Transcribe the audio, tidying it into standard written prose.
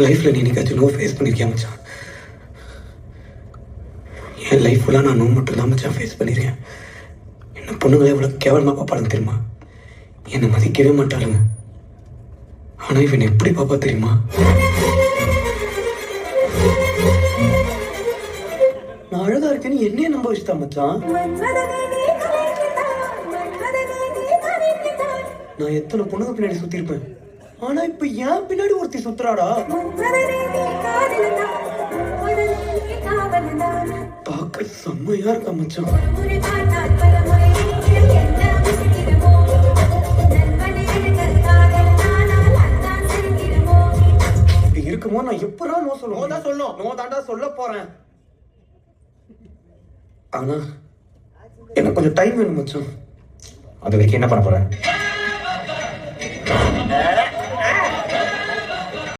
லைஃப்பில் நீ என்னைக்காச்சும் நோ ஃபேஸ் பண்ணியிருக்கியா மச்சான்? என் லைஃப் ஃபுல்லாக நான் நோ மட்டும் தான் மச்சான் ஃபேஸ் பண்ணியிருக்கேன். என்ன பொண்ணுங்களே எவ்வளோ கேவலமாக பார்ப்பாளுங்க தெரியுமா? என்னை மதிக்கவே மாட்டாளுங்க. ஆனால் இவன் எப்படி பாப்பா தெரியுமா? நான் அழகா இருக்கேன்னு என்னையே நம்ப வச்சுட்டா மச்சான். நான் எத்தனை பொண்ணுங்க பின்னாடி சுத்திருப்பேன். ஆனா இப்ப ஏன் பின்னாடி ஒருத்தி சுத்துறாடா? பார்க்க செம்மையா இருக்கா மச்சான். இருக்குமோ நான் எப்படா நோ சொல்லுவேன்? நோ தான் சொல்லணும். நோ தாண்டா சொல்ல போறேன். ஆனா எனக்கு கொஞ்சம் டைம் வேணும் மச்சான். அது வரைக்கும் என்ன பண்ண போறேன்?